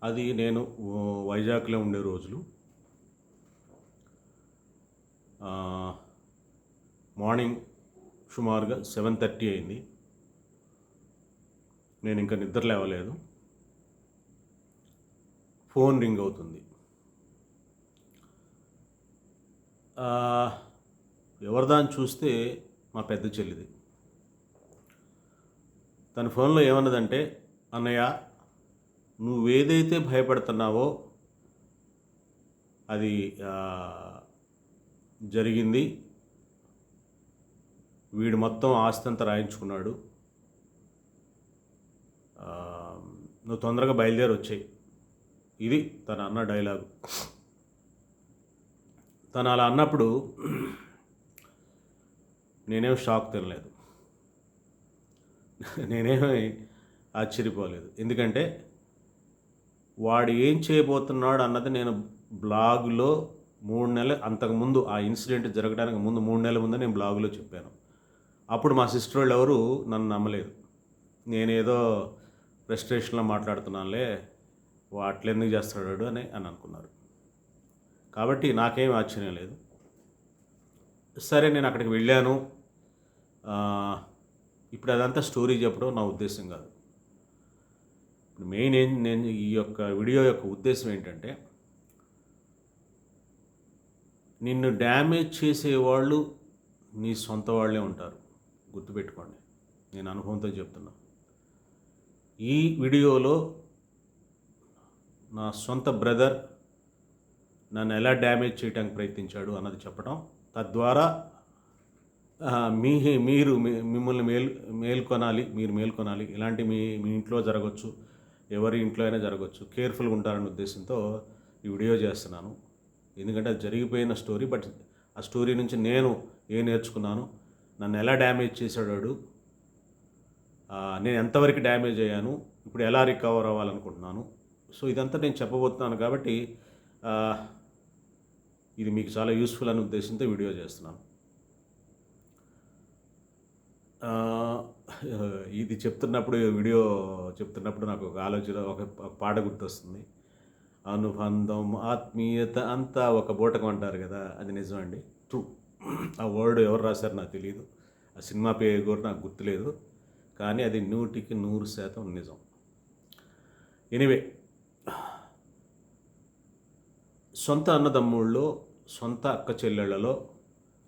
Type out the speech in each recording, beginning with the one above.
అది నేను వైజాగ్లో ఉండే రోజులు. మార్నింగ్ సుమారుగా 7:30 అయింది. నేను ఇంకా నిద్ర లేవలేదు. ఫోన్ రింగ్ అవుతుంది. ఎవరిదా అని చూస్తే మా పెద్ద చెల్లిది. తన ఫోన్లో ఏమన్నదంటే, అన్నయ్య నువ్వేదైతే భయపడుతున్నావో అది జరిగింది. వీడు మొత్తం ఆస్తి అంతా రాయించుకున్నాడు. నువ్వు తొందరగా బయలుదేరి వచ్చేయి. ఇది తను అన్న డైలాగు. తను అలా అన్నప్పుడు నేనేం షాక్ తినలేదు, నేనేమి ఆశ్చర్యపోలేదు. ఎందుకంటే వాడు ఏం చేయబోతున్నాడు అన్నది నేను బ్లాగులో 3 నెలలు అంతకుముందు, ఆ ఇన్సిడెంట్ జరగడానికి ముందు 3 నెలల ముందే నేను బ్లాగులో చెప్పాను. అప్పుడు మా సిస్టర్ వాళ్ళు ఎవరు నన్ను నమ్మలేదు. నేనేదో ఫ్రస్ట్రేషన్లో మాట్లాడుతున్నానులే, అట్లెందుకు చేస్తాడు అని అనుకున్నారు. కాబట్టి నాకేం ఆశ్చర్యం లేదు. సరే, నేను అక్కడికి వెళ్ళాను. ఇప్పుడు అదంతా స్టోరీ చెప్పడం నా ఉద్దేశం కాదు. ఇప్పుడు మెయిన్ నేను ఈ యొక్క వీడియో యొక్క ఉద్దేశం ఏంటంటే, నిన్ను డ్యామేజ్ చేసేవాళ్ళు నీ సొంత వాళ్ళే ఉంటారు, గుర్తుపెట్టుకోండి. నేను అనుభవంతో చెప్తున్నా. ఈ వీడియోలో నా సొంత బ్రదర్ నన్ను ఎలా డ్యామేజ్ చేయడానికి ప్రయత్నించాడు అన్నది చెప్పడం, తద్వారా మిమ్మల్ని మేల్కొనాలి, మీరు మేల్కొనాలి. ఇలాంటి మీ ఇంట్లో జరగవచ్చు, ఎవరి ఇంట్లో అయినా జరగవచ్చు. కేర్ఫుల్గా ఉంటారనే ఉద్దేశంతో ఈ వీడియో చేస్తున్నాను. ఎందుకంటే అది జరిగిపోయిన స్టోరీ. బట్ ఆ స్టోరీ నుంచి నేను ఏం నేర్చుకున్నాను, నన్ను ఎలా డ్యామేజ్ చేశాడు, నేను ఎంతవరకు డ్యామేజ్ అయ్యాను, ఇప్పుడు ఎలా రికవర్ అవ్వాలనుకుంటున్నాను. సో ఇదంతా నేను చెప్పబోతున్నాను. కాబట్టి ఇది మీకు చాలా యూస్ఫుల్ అనే ఉద్దేశంతో వీడియో చేస్తున్నాను. ఇది చెప్తున్నప్పుడు, వీడియో చెప్తున్నప్పుడు నాకు ఒక ఆలోచన, ఒక పాట గుర్తొస్తుంది. అనుబంధం, ఆత్మీయత అంతా ఒక బూటకం అంటారు కదా, అది నిజమండి, ట్రూ. ఆ వర్డ్ ఎవరు రాశారు నాకు తెలియదు, ఆ సినిమా పేరు కూడా నాకు గుర్తులేదు, కానీ అది 100% నిజం. ఎనీవే, సొంత అన్నదమ్ముళ్ళలో, సొంత అక్క చెల్లెళ్ళలో,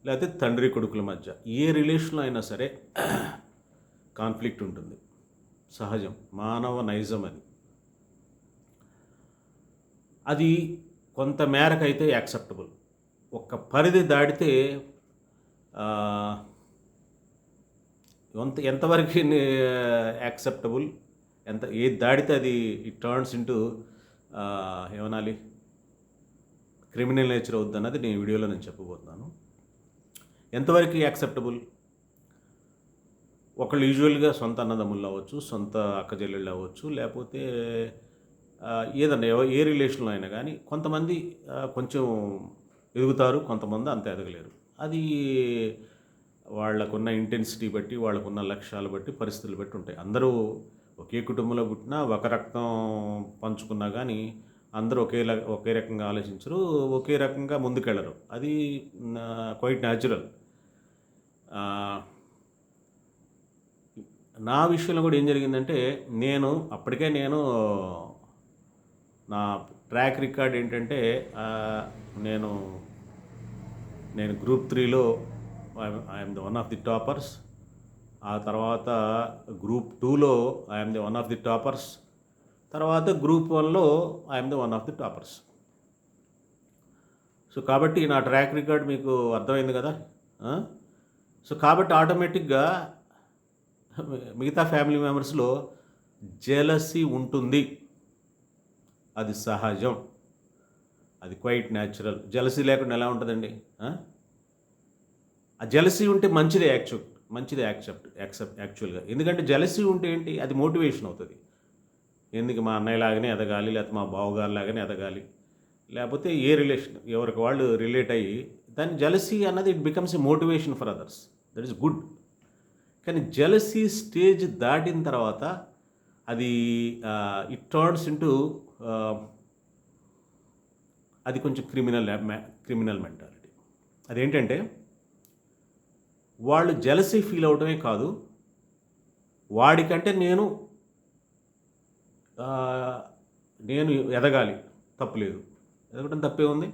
లేకపోతే తండ్రి కొడుకుల మధ్య ఏ రిలేషన్లో అయినా సరే కాన్ఫ్లిక్ట్ ఉంటుంది, సహజం, మానవ నైజం. అది కొంత మేరకు అయితే యాక్సెప్టబుల్. ఒక పరిధి దాటితే ఎంతవరకు యాక్సెప్టబుల్, ఏది దాడితే అది ఇట్ టర్న్స్ ఇంటూ ఏమనాలి, క్రిమినల్ నేచర్ అవుద్ది అన్నది నేను వీడియోలో నేను చెప్పబోతున్నాను. ఎంతవరకు యాక్సెప్టబుల్? ఒకళ్ళు యూజువల్గా సొంత అన్నదమ్ముళ్ళు అవ్వచ్చు, సొంత అక్క చెల్లెళ్ళు అవ్వచ్చు, లేకపోతే ఏదన్నా ఏ రిలేషన్లో అయినా కానీ కొంతమంది కొంచెం ఎదుగుతారు, కొంతమంది అంత ఎదగలేరు. అది వాళ్ళకున్న ఇంటెన్సిటీ బట్టి, వాళ్ళకున్న లక్ష్యాలు బట్టి, పరిస్థితులు బట్టి ఉంటాయి. అందరూ ఒకే కుటుంబంలో పుట్టినా, ఒక రక్తం పంచుకున్నా కానీ అందరూ ఒకే రకంగా ఆలోచించరు, ఒకే రకంగా ముందుకెళ్ళరు. అది క్వైట్ న్యాచురల్. నా విషయంలో కూడా ఏం జరిగిందంటే, అప్పటికే నా ట్రాక్ రికార్డ్ ఏంటంటే, నేను గ్రూప్ 3లో I'm the one of the toppers. ఆ తర్వాత గ్రూప్ 2లో I'm the one of the toppers. తర్వాత గ్రూప్ 1లో I'm the one of the toppers. So కాబట్టి నా ట్రాక్ రికార్డ్ మీకు అర్థమైంది కదా. సో కాబట్టి ఆటోమేటిక్గా మిగతా ఫ్యామిలీ మెంబర్స్లో జెలసీ ఉంటుంది, అది సహజం, అది క్వైట్ న్యాచురల్. జెలసీ లేకుండా ఎలా ఉంటుందండి? ఆ జెలసీ ఉంటే మంచిదే, యాక్చువల్గా. ఎందుకంటే జెలసీ ఉంటే ఏంటి, అది మోటివేషన్ అవుతుంది. ఎందుకు మా అన్నయ్యలాగానే ఎదగాలి, లేకపోతే మా బావగారిలాగానే ఎదగాలి, లేకపోతే ఏ రిలేషన్ ఎవరికి వాళ్ళు రిలేట్ అయ్యి, దాని జెలసీ అన్నది it becomes a motivation for others. That is good. కానీ జెలసీ స్టేజ్ దాటిన తర్వాత అది ఇట్ టర్న్స్ ఇంటూ అది కొంచెం క్రిమినల్ మెంటాలిటీ. అదేంటంటే వాళ్ళు జెలసీ ఫీల్ అవడమే కాదు, వాడికంటే నేను ఎదగాలి, తప్పులేదు, ఎదగడం తప్పే ఉంది.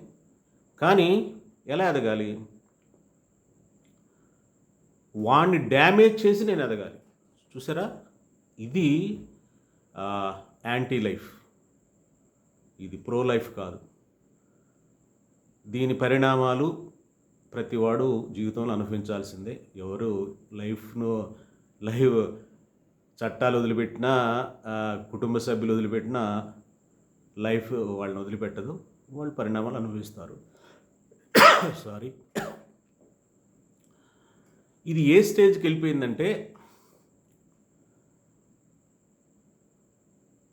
కానీ ఎలా ఎదగాలి? వాడిని డ్యామేజ్ చేసి నేను ఎదగాలి. చూసారా, ఇది యాంటీ లైఫ్, ఇది ప్రో లైఫ్ కాదు. దీని పరిణామాలు ప్రతివాడు జీవితంలో అనుభవించాల్సిందే. ఎవరు లైఫ్ చట్టాలు వదిలిపెట్టినా, కుటుంబ సభ్యులు వదిలిపెట్టినా లైఫ్ వాళ్ళని వదిలిపెట్టదు, వాళ్ళు పరిణామాలు అనుభవిస్తారు. సారీ. ఇది ఏ స్టేజ్కి వెళ్ళిపోయిందంటే,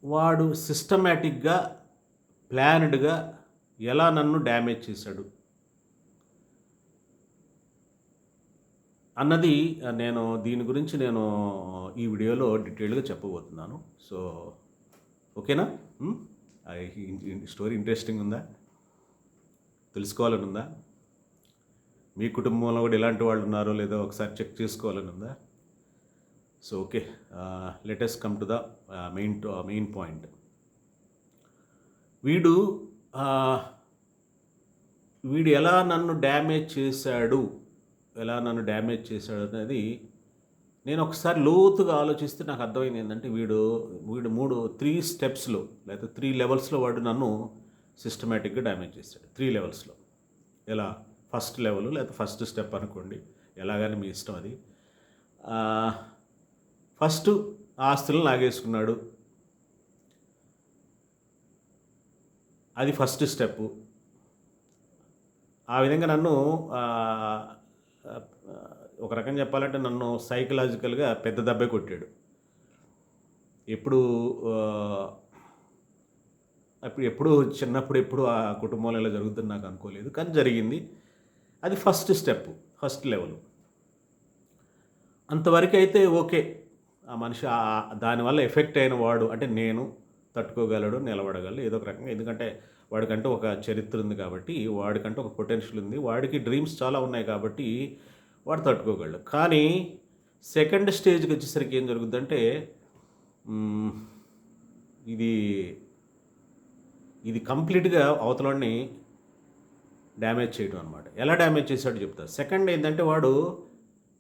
వాడు సిస్టమేటిక్గా, ప్లాన్డ్గా ఎలా నన్ను డ్యామేజ్ చేశాడు అన్నది దీని గురించి నేను ఈ వీడియోలో డీటెయిల్గా చెప్పబోతున్నాను. సో ఓకేనా? స్టోరీ ఇంట్రెస్టింగ్ ఉందా? తెలుసుకోవాలని ఉందా? మీ కుటుంబంలో కూడా ఎలాంటి వాళ్ళు ఉన్నారో లేదో ఒకసారి చెక్ చేసుకోవాలని ఉందా? So okay, let us come to the main point. వీడు ఎలా నన్ను డ్యామేజ్ చేశాడు అనేది నేను ఒకసారి లోతుగా ఆలోచిస్తే నాకు అర్థమైంది ఏంటంటే, వీడు 3 స్టెప్స్లో లేకపోతే 3 లెవెల్స్లో వాడు నన్ను సిస్టమేటిక్గా డ్యామేజ్ చేశాడు. 3 లెవెల్స్లో. ఎలా? ఫస్ట్ లెవెల్ లేకపోతే ఫస్ట్ స్టెప్ అనుకోండి, ఎలాగని మీ ఇష్టం అది. ఫస్ట్ ఆస్తులను లాగేసుకున్నాడు, అది ఫస్ట్ స్టెప్. ఆ విధంగా నన్ను ఒక రకం చెప్పాలంటే నన్ను సైకలాజికల్గా పెద్ద దెబ్బే కొట్టాడు. ఎప్పుడు చిన్నప్పుడు ఎప్పుడు ఆ కుటుంబంలో ఇలా జరుగుతుంది నాకు అనుకోలేదు, కానీ జరిగింది. అది ఫస్ట్ స్టెప్, ఫస్ట్ లెవెల్. అంతవరకు అయితే ఓకే. ఆ మనిషి దానివల్ల ఎఫెక్ట్ అయిన వాడు అంటే నేను తట్టుకోగలడు, నిలబడగలడు ఏదో ఒక రకంగా. ఎందుకంటే వాడికంటూ ఒక చరిత్ర ఉంది కాబట్టి, వాడికంటూ ఒక పొటెన్షియల్ ఉంది, వాడికి డ్రీమ్స్ చాలా ఉన్నాయి కాబట్టి వాడు తట్టుకోగలడు. కానీ సెకండ్ స్టేజ్కి వచ్చేసరికి ఏం జరుగుతుందంటే, ఇది కంప్లీట్గా అవతలని డ్యామేజ్ చేయడం అనమాట. ఎలా డ్యామేజ్ చేశాడో చెప్తారు. సెకండ్ ఏంటంటే, వాడు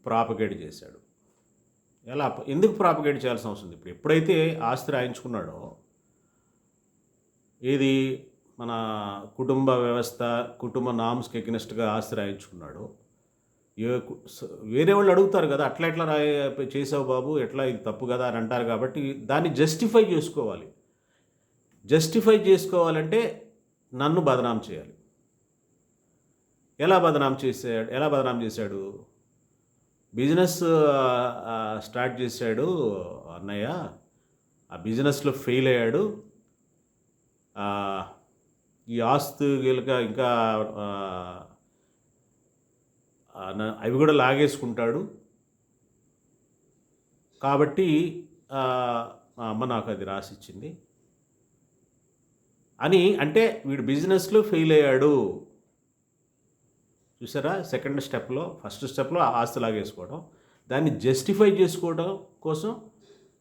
ప్రాపగేట్ చేశాడు. ఎందుకు ప్రాపగేట్ చేయాల్సిన అవసరం ఉంది? ఇప్పుడు ఎప్పుడైతే ఆస్తి రాయించుకున్నాడో, ఏది మన కుటుంబ వ్యవస్థ, కుటుంబ నామ్స్కి ఎగ్నెస్ట్గా ఆస్తి రాయించుకున్నాడో, వేరే వాళ్ళు అడుగుతారు కదా, అట్లా ఎట్లా చేసావు బాబు, ఎట్లా ఇది తప్పు కదా అని అంటారు. కాబట్టి దాన్ని జస్టిఫై చేసుకోవాలి. జస్టిఫై చేసుకోవాలంటే నన్ను బదనాం చేయాలి. ఎలా బదనాం చేశాడు? బిజినెస్ స్టార్ట్ చేశాడు అన్నయ్య, ఆ బిజినెస్లో ఫెయిల్ అయ్యాడు, ఈ ఆస్తు ఇంకా అవి కూడా లాగేసుకుంటాడు, కాబట్టి మా అమ్మ నాకు అది రాసిచ్చింది అని. అంటే వీడు బిజినెస్లో ఫెయిల్ అయ్యాడు. చూసారా? సెకండ్ స్టెప్లో, ఫస్ట్ స్టెప్లో ఆస్తి లాగేసుకోవడం, దాన్ని జస్టిఫై చేసుకోవడం కోసం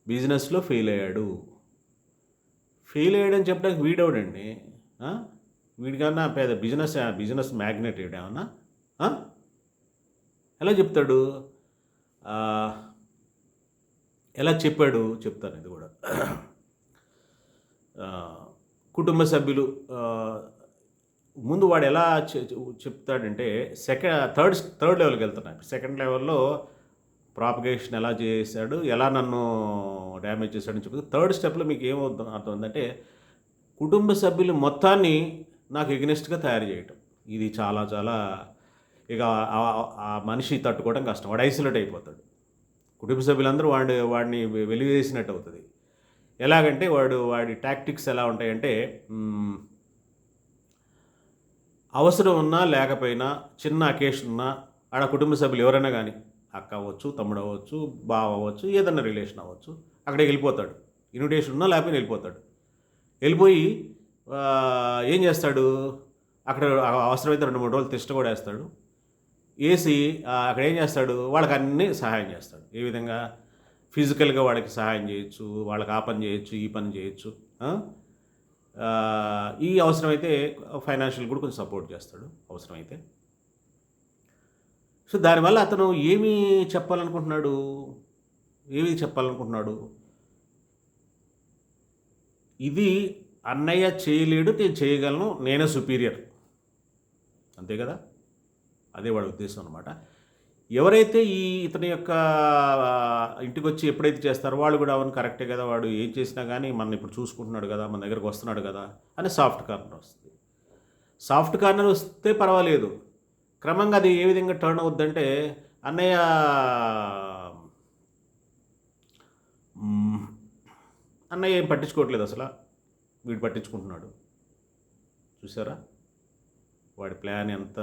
బిజినెస్లో ఫెయిల్ అయ్యాడని చెప్పడానికి వీడవడండి. వీడికన్నా పెద్ద బిజినెస్ మ్యాగ్నెట్ ఏమన్నా ఎలా చెప్తాడు? ఎలా చెప్పాడు చెప్తాను. ఇది కూడా కుటుంబ సభ్యులు ముందు వాడు ఎలా చెప్తాడంటే, థర్డ్ లెవెల్కి వెళ్తున్నాడు. సెకండ్ లెవెల్లో ప్రాపగేషన్ ఎలా చేశాడు, ఎలా నన్ను డ్యామేజ్ చేశాడని చెప్తుంది. థర్డ్ స్టెప్లో మీకు అర్థమవుతుందంటే, కుటుంబ సభ్యులు మొత్తాన్ని నాకు ఎగ్నెస్ట్గా తయారు చేయటం. ఇది చాలా చాలా ఇక ఆ మనిషి తట్టుకోవడం కష్టం. వాడు ఐసోలేట్ అయిపోతాడు. కుటుంబ సభ్యులందరూ వాడిని వెలివేసినట్టు అవుతుంది. ఎలాగంటే వాడి టాక్టిక్స్ ఎలా ఉంటాయంటే, అవసరం ఉన్నా లేకపోయినా, చిన్న అకేషన్ ఉన్నా, ఆడ కుటుంబ సభ్యులు ఎవరైనా కానీ, అక్క అవ్వచ్చు, తమ్ముడు అవ్వచ్చు, బావ అవ్వచ్చు, ఏదన్నా రిలేషన్ అవ్వచ్చు, అక్కడికి వెళ్ళిపోతాడు. ఇన్విటేషన్ ఉన్నా లేకపోయినా వెళ్ళిపోతాడు. వెళ్ళిపోయి ఏం చేస్తాడు, అక్కడ అవసరమైతే 2-3 రోజులు తిష్ట కూడా వేస్తాడు. వేసి అక్కడ ఏం చేస్తాడు, వాళ్ళకి అన్నీ సహాయం చేస్తాడు. ఏ విధంగా? ఫిజికల్గా వాళ్ళకి సహాయం చేయొచ్చు, వాళ్ళకి ఆ పని చేయొచ్చు, ఈ పని చేయొచ్చు. ఈ అవసరమైతే ఫైనాన్షియల్ కూడా కొంచెం సపోర్ట్ చేస్తాడు అవసరమైతే. సో దానివల్ల అతను ఏమి చెప్పాలనుకుంటున్నాడు, ఇది అన్నయ్య చేయలేడు, నేను చేయగలను, నేనే సుపీరియర్, అంతే కదా. అదే వాడి ఉద్దేశం అనమాట. ఎవరైతే ఇతని యొక్క ఇంటికి వచ్చి ఎప్పుడైతే చేస్తారో వాళ్ళు కూడా అవును కరెక్టే కదా, వాడు ఏం చేసినా కానీ మన ఇప్పుడు చూసుకుంటున్నాడు కదా, మన దగ్గరకు వస్తున్నాడు కదా అని సాఫ్ట్ కార్నర్ వస్తుంది. సాఫ్ట్ కార్నర్ వస్తే పర్వాలేదు. క్రమంగా అది ఏ విధంగా టర్న్ అవుద్దంటే, అన్నయ్య ఏం పట్టించుకోవట్లేదు అసలు, వీడు పట్టించుకుంటున్నాడు. చూసారా వాడి ప్లాన్ ఎంత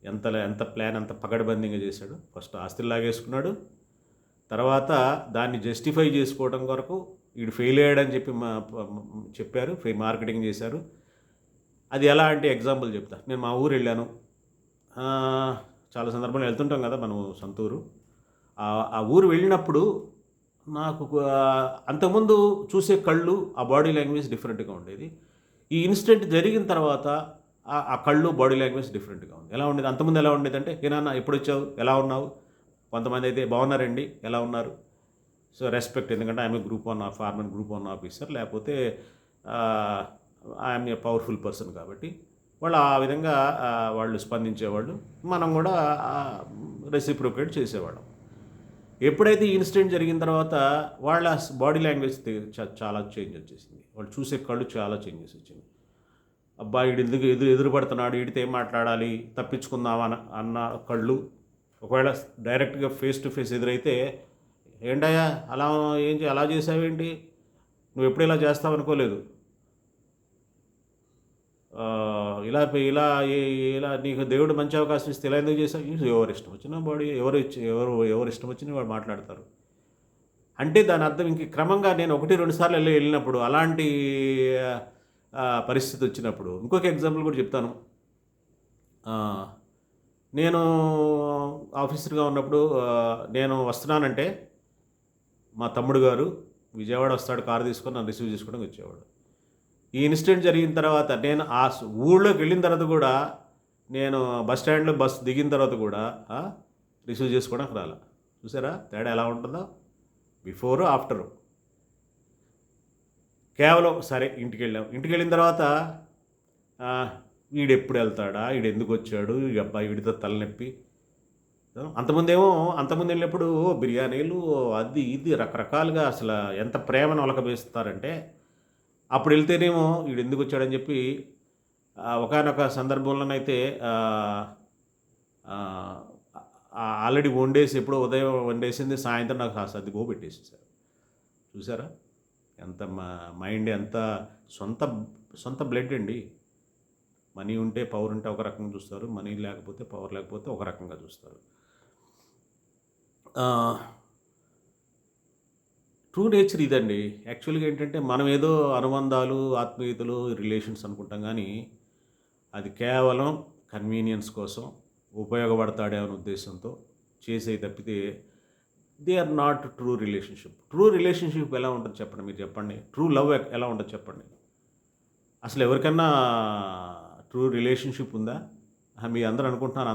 ఎంత ఎంత ప్లాన్ ఎంత పకడ్బందీగా చేశాడు. ఫస్ట్ ఆస్తులు లాగేసుకున్నాడు, తర్వాత దాన్ని జస్టిఫై చేసుకోవడం కొరకు వీడు ఫెయిల్ అయ్యాడని చెప్పి చెప్పారు, మార్కెటింగ్ చేశారు. అది ఎలా అంటే ఎగ్జాంపుల్ చెప్తా. నేను మా ఊరు వెళ్ళాను, చాలా సందర్భంలో వెళ్తుంటాం కదా మనం సొంతూరు. ఆ ఊరు వెళ్ళినప్పుడు నాకు అంతకుముందు చూసే కళ్ళు, ఆ బాడీ లాంగ్వేజ్ డిఫరెంట్గా ఉండేది. ఈ ఇన్సిడెంట్ జరిగిన తర్వాత ఆ కళ్ళు, బాడీ లాంగ్వేజ్ డిఫరెంట్గా ఉంది. ఎలా ఉండేది అంతకుముందు? ఎలా ఉండేది అంటే, ఏనాన్న ఎప్పుడు వచ్చావు, ఎలా ఉన్నావు, కొంతమంది అయితే బాగున్నారండి, ఎలా ఉన్నారు. సో రెస్పెక్ట్, ఎందుకంటే ఐఎమ్ ఫార్మర్ గ్రూప్ 1 ఆఫీసర్, లేకపోతే ఐఎమ్ ఏ పవర్ఫుల్ పర్సన్ కాబట్టి వాళ్ళు ఆ విధంగా వాళ్ళు స్పందించేవాళ్ళు, మనం కూడా రెసిప్రోకేట్ చేసేవాళ్ళం. ఎప్పుడైతే ఈ ఇన్సిడెంట్ జరిగిన తర్వాత వాళ్ళ బాడీ లాంగ్వేజ్ చాలా చేంజ్ వచ్చేసింది, వాళ్ళు చూసే కళ్ళు చాలా చేంజెస్ వచ్చింది. అబ్బా వీడు ఎందుకు ఎదురుపడుతున్నాడు, వీడితో ఏం మాట్లాడాలి, తప్పించుకుందామా అన్న కళ్ళు. ఒకవేళ డైరెక్ట్గా ఫేస్ టు ఫేస్ ఎదురైతే, ఏంటయ్యా అలా చేసావేంటి, నువ్వు ఎప్పుడు ఇలా చేస్తావు అనుకోలేదు, ఇలా ఇలా ఇలా నీకు దేవుడు మంచి అవకాశం ఇస్తే ఇలా ఎందుకు చేసావు, ఎవరు ఇష్టం వచ్చిన బాడీ ఎవరు ఇష్టం వచ్చిన వాడు మాట్లాడతారు. అంటే దాని అర్థం ఇంక క్రమంగా నేను 1-2 సార్లు వెళ్ళినప్పుడు అలాంటి పరిస్థితి వచ్చినప్పుడు, ఇంకొక ఎగ్జాంపుల్ కూడా చెప్తాను. నేను ఆఫీసర్గా ఉన్నప్పుడు నేను వస్తున్నానంటే మా తమ్ముడు గారు విజయవాడ వస్తాడు, కారు తీసుకొని నన్ను రిసీవ్ చేసుకోవడానికి వచ్చేవాడు. ఈ ఇన్సిడెంట్ జరిగిన తర్వాత నేను ఆ ఊళ్ళోకి వెళ్ళిన తర్వాత కూడా, నేను బస్ స్టాండ్లో బస్ దిగిన తర్వాత కూడా రిసీవ్ చేసుకోవడానికి రాలా. చూసారా తేడా ఎలా ఉంటుందో, బిఫోరు ఆఫ్టరు. కేవలం సరే ఇంటికి వెళ్ళిన తర్వాత వీడు ఎప్పుడు వెళ్తాడా, వీడు ఎందుకు వచ్చాడు, ఈ అబ్బాయి వీడితో తలనొప్పి. అంతకుముందు వెళ్ళినప్పుడు బిర్యానీలు అది ఇది రకరకాలుగా అసలు ఎంత ప్రేమను ఒలకబేస్తారంటే, అప్పుడు వెళ్తేనేమో వీడు ఎందుకు వచ్చాడని చెప్పి ఒకానొక సందర్భంలోనైతే ఆల్రెడీ వండేసి, ఎప్పుడో ఉదయం వండేసింది, సాయంత్రం నాకు సర్ది పెట్టేసేసారు. చూసారా ఎంత మైండ్, ఎంత సొంత బ్లడ్ అండి. మనీ ఉంటే పవర్ ఉంటే ఒక రకంగా చూస్తారు, మనీ లేకపోతే పవర్ లేకపోతే ఒక రకంగా చూస్తారు. ట్రూ నేచర్ ఇదండి. యాక్చువల్గా ఏంటంటే మనం ఏదో అనుబంధాలు, ఆత్మీయతలు, రిలేషన్స్ అనుకుంటాం, కానీ అది కేవలం కన్వీనియన్స్ కోసం ఉపయోగపడతాడే అనే ఉద్దేశంతో చేసే తప్పితే they are not true relationship. True relationship ఎలా ఉంటుంది చెప్పండి, మీరు చెప్పండి. ట్రూ లవ్ ఎలా ఉంటుంది చెప్పండి. అసలు ఎవరికన్నా ట్రూ రిలేషన్షిప్ ఉందా? మీ అందరూ అనుకుంటున్నారు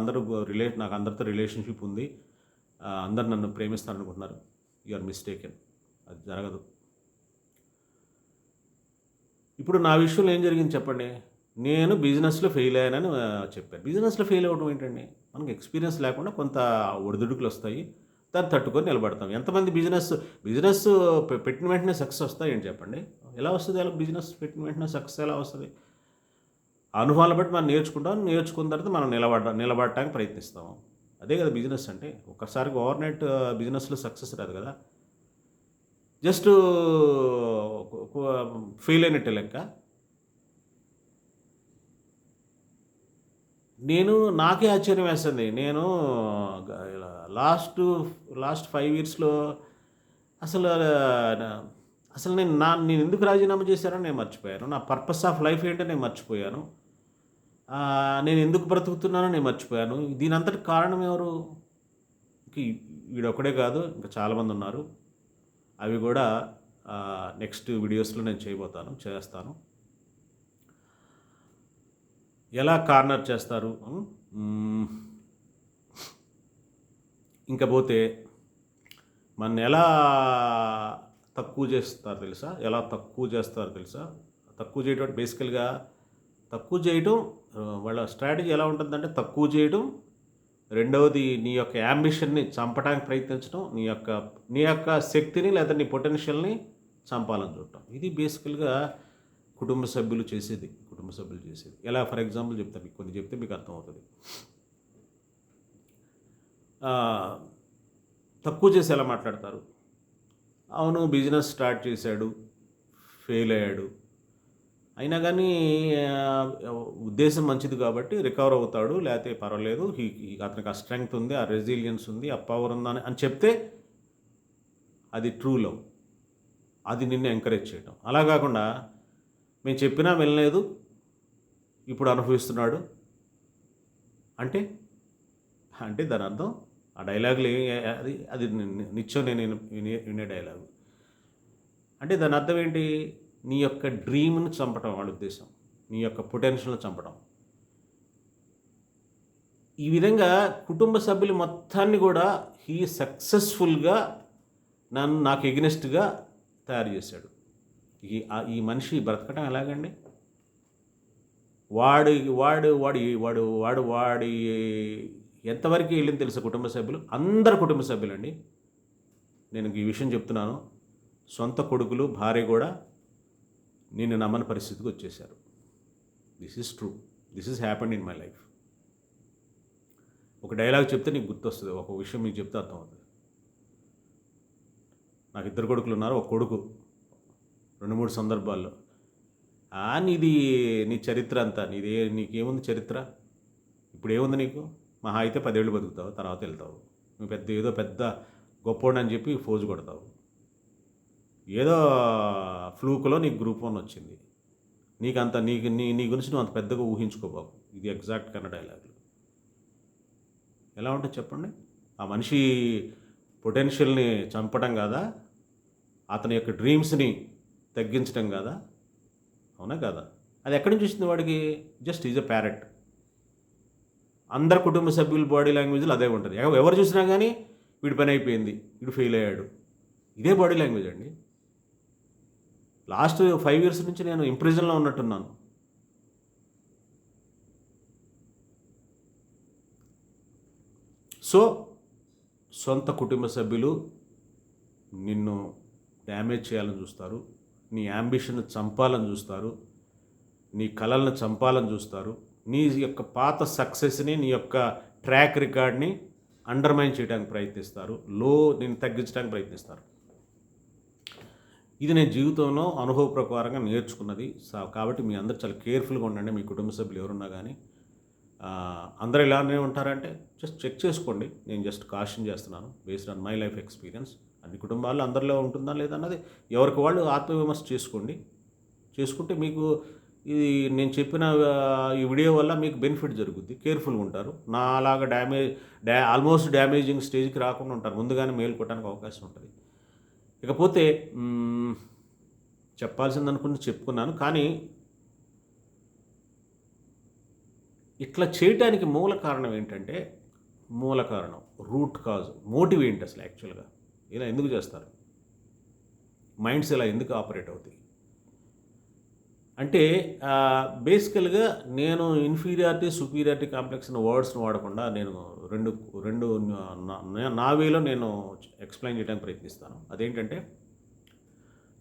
నాకు అందరితో రిలేషన్షిప్ ఉంది, అందరు నన్ను ప్రేమిస్తారు అనుకుంటున్నారు. You are mistaken. అది జరగదు. ఇప్పుడు నా విషయంలో ఏం జరిగింది చెప్పండి. నేను బిజినెస్లో ఫెయిల్ అయ్యానని చెప్పాను. బిజినెస్లో ఫెయిల్ అవ్వడం ఏంటండి, మనకు ఎక్స్పీరియన్స్ లేకుండా కొంత ఒడిదుడుకులు వస్తాయి, దాన్ని తట్టుకొని నిలబడతాం. ఎంతమంది బిజినెస్ పెట్టిన వెంటనే సక్సెస్ వస్తాయి ఏంటి చెప్పండి. ఎలా వస్తుంది అలా బిజినెస్ పెట్టిన వెంటనే సక్సెస్ ఎలా వస్తుంది? అనుభవాలను బట్టి మనం నేర్చుకున్న తర్వాత మనం నిలబడటానికి ప్రయత్నిస్తాం. అదే కదా బిజినెస్ అంటే. ఒక్కసారి ఓవర్నైట్ బిజినెస్లో సక్సెస్ రాదు కదా, జస్ట్ ఫెయిల్ అయినట్టే లెక్క. నాకే ఆశ్చర్యం వేస్తుంది. నేను లాస్ట్ 5 yearsలో అసలు అసలు నేను ఎందుకు రాజీనామా చేశానో నేను మర్చిపోయాను. నా పర్పస్ ఆఫ్ లైఫ్ ఏంటో నేను మర్చిపోయాను. నేను ఎందుకు బ్రతుకుతున్నానో నేను మర్చిపోయాను. దీనంతటికి కారణం ఎవరు? వీడొక్కడే కాదు, ఇంకా చాలామంది ఉన్నారు. అవి కూడా నెక్స్ట్ వీడియోస్లో నేను చేస్తాను. ఎలా కార్నర్ చేస్తారు? ఇంకా పోతే మన ఎలా తక్కువ చేస్తారు తెలుసా? తక్కువ చేయడం బేసికల్గా తక్కువ చేయటం వాళ్ళ స్ట్రాటజీ ఎలా ఉంటుందంటే తక్కువ చేయడం, రెండవది నీ యొక్క యాంబిషన్ని చంపడానికి ప్రయత్నించడం, నీ యొక్క శక్తిని లేదా నీ పొటెన్షియల్ని చంపాలని చూడటం. ఇది బేసికల్గా కుటుంబ సభ్యులు చేసేది. ఎలా ఫర్ ఎగ్జాంపుల్ చెప్తాను, మీకు కొన్ని చెప్తే మీకు అర్థమవుతుంది. తక్కువ చేసి ఎలా మాట్లాడతారు? అవును, బిజినెస్ స్టార్ట్ చేశాడు, ఫెయిల్ అయ్యాడు, అయినా కానీ ఉద్దేశం మంచిది కాబట్టి రికవర్ అవుతాడు, లేకపోతే పర్వాలేదు, అతనికి ఆ స్ట్రెంగ్త్ ఉంది, ఆ రెసిలియన్స్ ఉంది, ఆ పవర్ ఉందని అని చెప్తే అది ట్రూ లవ్. అది నిన్ను ఎంకరేజ్ చేయటం. అలా కాకుండా మేము చెప్పినా వెళ్ళలేదు, ఇప్పుడు అనుభవిస్తున్నాడు అంటే దాని అర్థం ఆ డైలాగులు అది నిత్యం నేను వినే డైలాగు. అంటే దాని అర్థం ఏంటి? నీ యొక్క డ్రీమ్ను చంపటం వాళ్ళ ఉద్దేశం, నీ యొక్క పొటెన్షియల్ని చంపటం. ఈ విధంగా కుటుంబ సభ్యులు మొత్తాన్ని కూడా సక్సెస్ఫుల్గా నాకు ఎగ్నెస్ట్గా తయారు చేశాడు. ఈ మనిషి బ్రతకటం ఎలాగండి? వాడి ఎంతవరకు వెళ్ళింది తెలుసా? కుటుంబ సభ్యులు, అందరు కుటుంబ సభ్యులండి. నేను ఈ విషయం చెప్తున్నాను, సొంత కొడుకులు, భార్య కూడా నిన్ను నమ్మని పరిస్థితికి వచ్చేసారు. This is true. This is happened in my life. ఒక డైలాగ్ చెప్తే నీకు గుర్తొస్తుంది, ఒక విషయం మీకు చెప్తే అర్థమవుతుంది. నాకు 2 కొడుకులు ఉన్నారు. ఒక కొడుకు 2-3 సందర్భాల్లో నీ చరిత్ర అంతా నీకేముంది చరిత్ర? ఇప్పుడు ఏముంది నీకు? మహా అయితే 10 ఏళ్ళు బతుకుతావు, తర్వాత వెళ్తావు. నువ్వు ఏదో పెద్ద గొప్పోడు అని చెప్పి ఫోజు కొడతావు. ఏదో ఫ్లూక్లో నీకు గ్రూప్ 1 వచ్చింది, నీ గురించి నువ్వు అంత పెద్దగా ఊహించుకోబాకు. ఇది ఎగ్జాక్ట్ కన్న డైలాగులు. ఎలా ఉంటుంది చెప్పండి? ఆ మనిషి పొటెన్షియల్ని చంపడం కాదా? అతని యొక్క డ్రీమ్స్ని తగ్గించడం కాదా? అవునా కాదా? అది ఎక్కడి నుంచి వచ్చింది వాడికి? Just is a parrot. అందరు కుటుంబ సభ్యుల బాడీ లాంగ్వేజ్లో అదే ఉంటుంది. ఎవరు చూసినా కానీ వీడి పని అయిపోయింది, వీడు ఫెయిల్ అయ్యాడు, ఇదే బాడీ లాంగ్వేజ్ అండి. లాస్ట్ 5 years నుంచి నేను ఇంప్రిజన్లో ఉన్నట్టున్నాను. సో సొంత కుటుంబ సభ్యులు నిన్ను డ్యామేజ్ చేయాలని చూస్తారు, నీ యాంబిషన్ చంపాలని చూస్తారు, నీ కలలను చంపాలని చూస్తారు, నీ యొక్క పాత సక్సెస్ని, నీ యొక్క ట్రాక్ రికార్డ్ని అండర్మైన్ చేయడానికి ప్రయత్నిస్తారు, నేను తగ్గించడానికి ప్రయత్నిస్తారు. ఇది నేను జీవితంలో అనుభవ ప్రకారంగా నేర్చుకున్నది. కాబట్టి మీ అందరూ చాలా కేర్ఫుల్గా ఉండండి. మీ కుటుంబ సభ్యులు ఎవరున్నా కానీ అందరూ ఇలానే ఉంటారంటే జస్ట్ చెక్ చేసుకోండి. నేను జస్ట్ కాషన్ చేస్తున్నాను based on my life experience. అన్ని కుటుంబాల్లో అందరిలో ఉంటుందా లేదన్నది ఎవరికి వాళ్ళు ఆత్మవిమర్శ చేసుకుంటే మీకు ఇది నేను చెప్పిన ఈ వీడియో వల్ల మీకు బెనిఫిట్ జరుగుద్ది. కేర్ఫుల్గా ఉంటారు. నా అలాగా ఆల్మోస్ట్ డ్యామేజింగ్ స్టేజ్కి రాకుండా ఉంటారు. ముందుగానే మేలుకోవడానికి అవకాశం ఉంటుంది. ఇకపోతే చెప్పాల్సింది అనుకుని చెప్పుకున్నాను. కానీ ఇట్లా చేయటానికి మూల కారణం ఏంటంటే రూట్ కాజ్, మోటివ్ ఏంటి అసలు? యాక్చువల్గా ఇలా ఎందుకు చేస్తారు? మైండ్స్ ఇలా ఎందుకు ఆపరేట్ అవుతాయి అంటే బేసికల్గా నేను ఇన్ఫీరియారిటీ, సుపీరియారిటీ కాంప్లెక్స్ అనే వర్డ్స్ని వాడకుండా నేను రెండు నా వేలో నేను ఎక్స్ప్లెయిన్ చేయడానికి ప్రయత్నిస్తాను. అదేంటంటే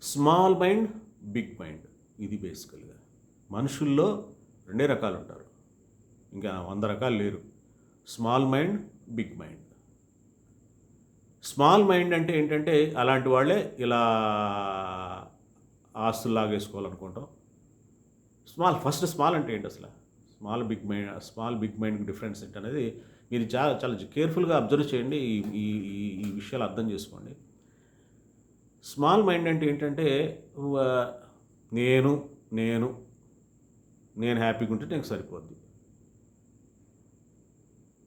స్మాల్ మైండ్, బిగ్ మైండ్. ఇది బేసికల్గా మనుషుల్లో 2 రకాలు ఉంటారు, ఇంకా 100 రకాలు లేరు. Small mind, big mind. Small mind అంటే ఏంటంటే అలాంటి వాళ్ళే ఇలా ఆస్తులు లాగేసుకోవాలనుకుంటాం. స్మాల్ అంటే ఏంటి అసలు? స్మాల్ బిగ్ మైండ్కి డిఫరెన్స్ ఏంటి అనేది మీరు చాలా కేర్ఫుల్గా అబ్జర్వ్ చేయండి. ఈ విషయాలు అర్థం చేసుకోండి. స్మాల్ మైండ్ అంటే ఏంటంటే వ- నేను నేను నేను హ్యాపీగా ఉంటే నాకు సరిపోద్ది.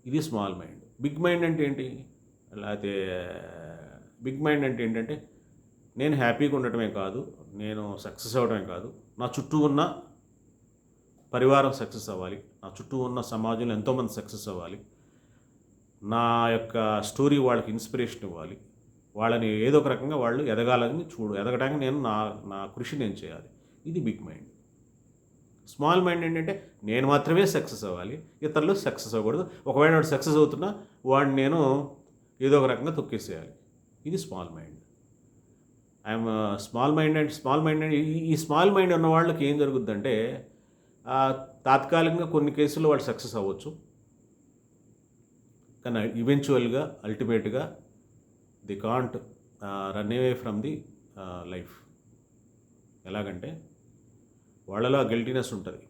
ఇది స్మాల్ మైండ్. బిగ్ మైండ్ అంటే ఏంటి? లేకపోతే బిగ్ మైండ్ అంటే ఏంటంటే నేను హ్యాపీగా ఉండటమే కాదు, నేను సక్సెస్ అవ్వడమే కాదు, నా చుట్టూ ఉన్న పరివారం సక్సెస్ అవ్వాలి, నా చుట్టూ ఉన్న సమాజంలో ఎంతోమంది సక్సెస్ అవ్వాలి, నా యొక్క స్టోరీ వాళ్ళకి ఇన్స్పిరేషన్ ఇవ్వాలి, వాళ్ళని ఏదో ఒక రకంగా వాళ్ళు ఎదగాలని ఎదగడానికి నేను నా నా కృషి నేను చేయాలి. ఇది బిగ్ మైండ్. స్మాల్ మైండ్ ఏంటంటే నేను మాత్రమే సక్సెస్ అవ్వాలి, ఇతరులు సక్సెస్ అవ్వకూడదు, ఒకవేళ వాడు సక్సెస్ అవుతున్నా వాడిని నేను ఏదో ఒక రకంగా తొక్కేసేయాలి. ఇది small mind. I'm small mind and ఈ స్మాల్ మైండ్ ఉన్న వాళ్ళకి ఏం జరుగుద్దంటే తాత్కాలికంగా కొన్ని కేసుల్లో వాళ్ళు సక్సెస్ అవ్వచ్చు, కానీ ఈవెన్చువల్గా అల్టిమేట్గా the can't run away from the life. ఎలాగంటే వాళ్ళలో ఆ గిల్టీనెస్ ఉంటుంది,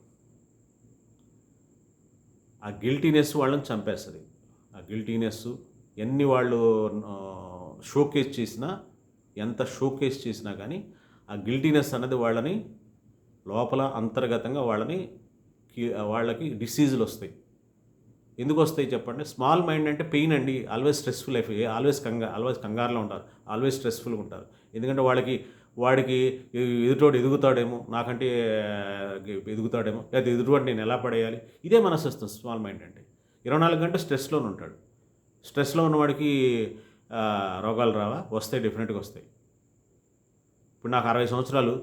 ఆ గిల్టీనెస్ వాళ్ళని చంపేస్తుంది. ఆ గిల్టీనెస్ ఎన్ని వాళ్ళు షోకేస్ చేసినా, ఎంత షోకేస్ చేసినా కానీ ఆ గిల్టీనెస్ అన్నది వాళ్ళని లోపల అంతర్గతంగా వాళ్ళకి డిసీజులు వస్తాయి. ఎందుకు వస్తాయి చెప్పండి? స్మాల్ మైండ్ అంటే పెయిన్ అండి. ఆల్వేస్ స్ట్రెస్ఫుల్ లైఫ్, ఆల్వేస్ కంగారులో ఉంటారు, ఆల్వేస్ స్ట్రెస్ఫుల్గా ఉంటారు. ఎందుకంటే వాడికి ఎదుటోడు ఎదుగుతాడేమో, నాకంటే ఎదుగుతాడేమో, లేదా ఎదుటివాడు నేను ఎలా పడేయాలి, ఇదే మనస్తత్వం స్మాల్ మైండ్ అంటే. 24 గంటలు స్ట్రెస్లోనే ఉంటాడు. స్ట్రెస్లో ఉన్నవాడికి రోగాలు రావా? వస్తాయి, డెఫినెట్గా వస్తాయి. ఇప్పుడు నాకు 60 సంవత్సరాలు,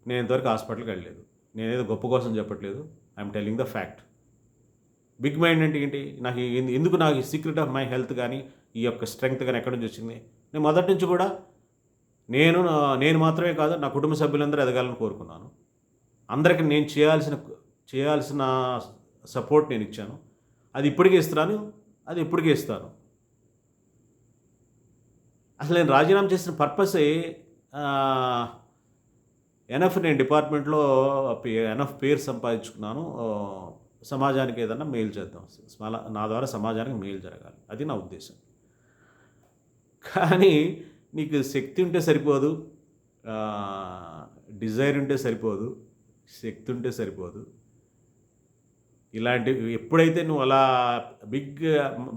నేను ఇంతవరకు హాస్పిటల్కి వెళ్ళలేదు. నేనేదో గొప్ప కోసం చెప్పట్లేదు, I'm telling the fact. Big mind అంటే ఏంటి? ఎందుకు నాకు ఈ సీక్రెట్ ఆఫ్ మై హెల్త్ కానీ ఈ యొక్క స్ట్రెంగ్త్ కానీ ఎక్కడి నుంచి వచ్చింది? నేను మొదటి నుంచి కూడా నేను మాత్రమే కాదు, నా కుటుంబ సభ్యులందరూ ఎదగాలని కోరుకున్నాను. అందరికీ నేను చేయాల్సిన సపోర్ట్ నేను ఇచ్చాను. అది ఇప్పటికీ ఇస్తున్నాను, అది ఇప్పటికీ ఇస్తాను. అసలు నేను రాజీనామా చేసిన పర్పసే ఎనఫ్, నేను డిపార్ట్మెంట్లో ఎనఫ్ పేరు సంపాదించుకున్నాను, సమాజానికి ఏదన్నా మేలు చేద్దాం, నా ద్వారా సమాజానికి మేలు జరగాలి, అది నా ఉద్దేశం. కానీ నీకు శక్తి ఉంటే సరిపోదు, డిజైర్ ఉంటే సరిపోదు, శక్తి ఉంటే సరిపోదు. ఇలాంటివి ఎప్పుడైతే నువ్వు అలా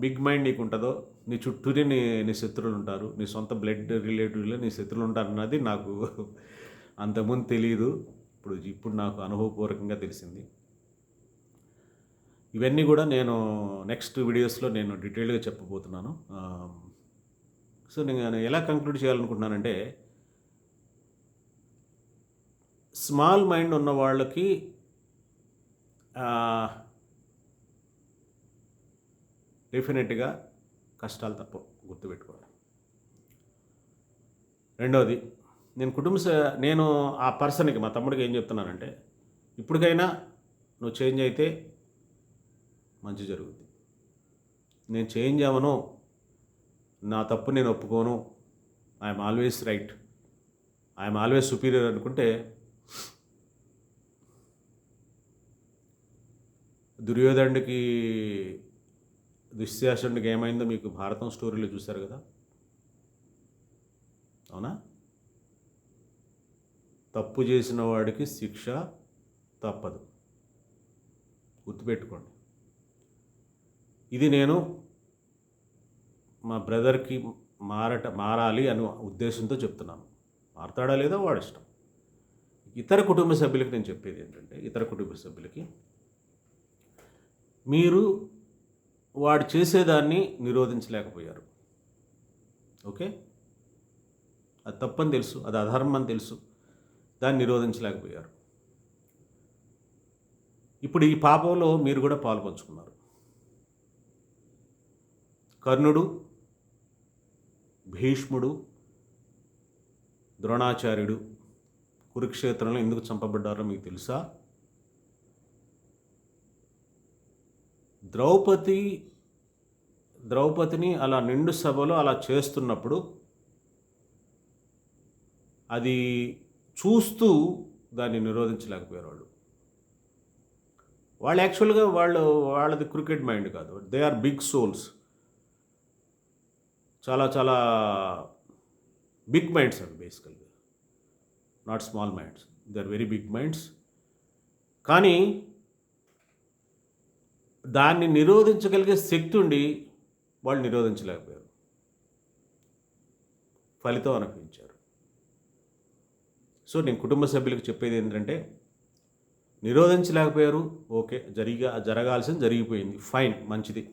బిగ్ మైండ్ నీకు ఉంటుందో, నీ చుట్టూనే నీ శత్రువులు ఉంటారు, నీ సొంత బ్లడ్ రిలేటివ్లో నీ శత్రువులు ఉంటారు అన్నది నాకు అంతకుముందు తెలియదు, ఇప్పుడు నాకు అనుభవపూర్వకంగా తెలిసింది. ఇవన్నీ కూడా నేను నెక్స్ట్ వీడియోస్లో నేను డీటెయిల్గా చెప్పబోతున్నాను. సో నేను ఎలా కంక్లూడ్ చేయాలనుకుంటున్నానంటే, స్మాల్ మైండ్ ఉన్న వాళ్ళకి డెఫినెట్గా కష్టాలు తప్పవు, గుర్తుపెట్టుకోవాలి. రెండవది, నేను ఆ పర్సన్కి, మా తమ్ముడికి ఏం చెప్తున్నానంటే, ఇప్పటికైనా నువ్వు చేంజ్ అయితే మంచి జరుగుద్ది. నేను చేంజ్ అవ్వను, నా తప్పు నేను ఒప్పుకోను, I'm always right, I'm always superior అనుకుంటే, దుర్యోధనుడికి దుశ్శాసనుడికి ఏమైందో మీకు భారతం స్టోరీలో చూశారు కదా, అవునా? తప్పు చేసిన వాడికి శిక్ష తప్పదు, గుర్తుపెట్టుకోండి. ఇది నేను మా బ్రదర్కి మారాలి అనే ఉద్దేశంతో చెప్తున్నాను. మారతాడా లేదో వాడి ఇష్టం. ఇతర కుటుంబ సభ్యులకి నేను చెప్పేది ఏంటంటే, ఇతర కుటుంబ సభ్యులకి మీరు వాడు చేసేదాన్ని నిరోధించలేకపోయారు, ఓకే? అది తప్పని తెలుసు, అది అధర్మం అని తెలుసు, దాన్ని నిరోధించలేకపోయారు. ఇప్పుడు ఈ పాపంలో మీరు కూడా పాల్పంచుకున్నారు. కర్ణుడు, భీష్ముడు, ద్రోణాచార్యుడు కురుక్షేత్రంలో ఎందుకు చంపబడ్డారో మీకు తెలుసా? ద్రౌపదిని అలా నిండు సభలో అలా చేస్తున్నప్పుడు అది చూస్తూ దాన్ని నిరోధించలేకపోయారు వాళ్ళు యాక్చువల్గా వాళ్ళది క్రికెట్ మైండ్ కాదు, దే ఆర్ బిగ్ సోల్స్. చాలా చాలా బిగ్ మైండ్స్ అవి బేసికల్గా, not small minds, they are very big minds. కానీ దాన్ని నిరోధించగలిగే శక్తి ఉండి వాళ్ళు నిరోధించలేకపోయారు, ఫలితం అనుభవించారు. సో నేను కుటుంబ సభ్యులకు చెప్పేది ఏంటంటే, నిరోధించలేకపోయారు, ఓకే, జరగాల్సింది జరిగిపోయింది, ఫైన్, మంచిది.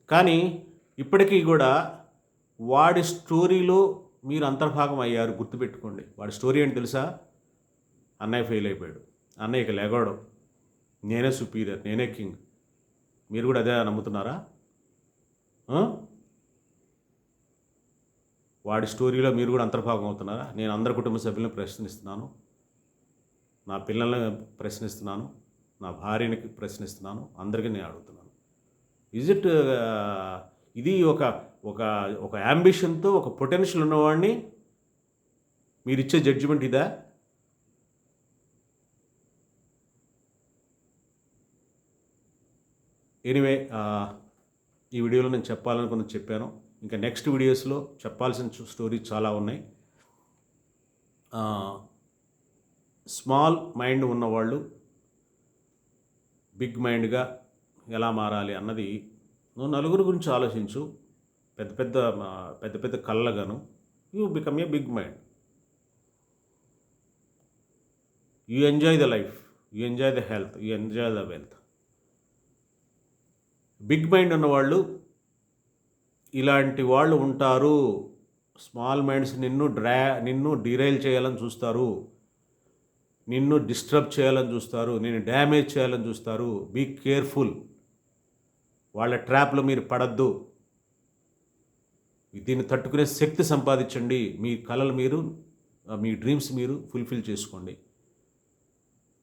కానీ ఇప్పటికీ కూడా వాడి స్టోరీలో మీరు అంతర్భాగం అయ్యారు, గుర్తుపెట్టుకోండి. వాడి స్టోరీ ఏంటి తెలుసా? అన్నయ్య ఫెయిల్ అయిపోయాడు, అన్నయ్యకి లెగవడం, నేనే సుపీరియర్, నేనే కింగ్. మీరు కూడా అదే నమ్ముతున్నారా? వాడి స్టోరీలో మీరు కూడా అంతర్భాగం అవుతున్నారా? నేను అందరి కుటుంబ సభ్యులను ప్రశ్నిస్తున్నాను, నా పిల్లల్ని ప్రశ్నిస్తున్నాను, నా భార్యని ప్రశ్నిస్తున్నాను, అందరికీ నేను అడుగుతున్నాను. ఇజ్ ఇట్ ఇది ఒక ఒక ఒక యాంబిషన్తో, ఒక పొటెన్షియల్ ఉన్నవాడిని మీరు ఇచ్చే జడ్జిమెంట్ ఇదా? ఎనీవే, ఈ వీడియోలో నేను చెప్పాలనుకున్నది చెప్పాను. ఇంకా నెక్స్ట్ వీడియోస్లో చెప్పాల్సిన స్టోరీస్ చాలా ఉన్నాయి. స్మాల్ మైండ్ ఉన్నవాళ్ళు బిగ్ మైండ్గా ఎలా మారాలి అన్నది, నువ్వు నలుగురు గురించి ఆలోచించు, పెద్ద పెద్ద కళ్ళగాను, you become a big mind. You enjoy the life, you enjoy the health, you enjoy the wealth. Big mind ఉన్నవాళ్ళు, ఇలాంటి వాళ్ళు ఉంటారు. స్మాల్ మైండ్స్ నిన్ను డిరైల్ చేయాలని చూస్తారు, నిన్ను డిస్టర్బ్ చేయాలని చూస్తారు, నిన్ను డ్యామేజ్ చేయాలని చూస్తారు. బీ కేర్ఫుల్, వాళ్ళ ట్రాప్లో మీరు పడద్దు. దీన్ని తట్టుకునే శక్తి సంపాదించండి. మీ కలలు మీరు, మీ డ్రీమ్స్ మీరు ఫుల్ఫిల్ చేసుకోండి.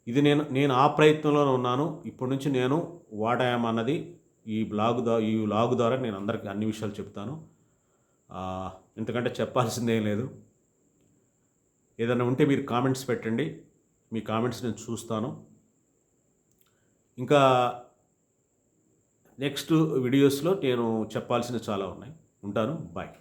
ఇది నేను ఆ ప్రయత్నంలోనే ఉన్నాను. ఇప్పటి నుంచి నేను వాడామన్నది ఈ లాగు ద్వారా నేను అందరికీ అన్ని విషయాలు చెప్తాను. ఎందుకంటే చెప్పాల్సిందేం లేదు. ఏదైనా ఉంటే మీరు కామెంట్స్ పెట్టండి, మీ కామెంట్స్ నేను చూస్తాను. ఇంకా నెక్స్ట్ వీడియోస్లో నేను చెప్పాల్సినవి చాలా ఉన్నాయి. ఉంటాను, బాయ్.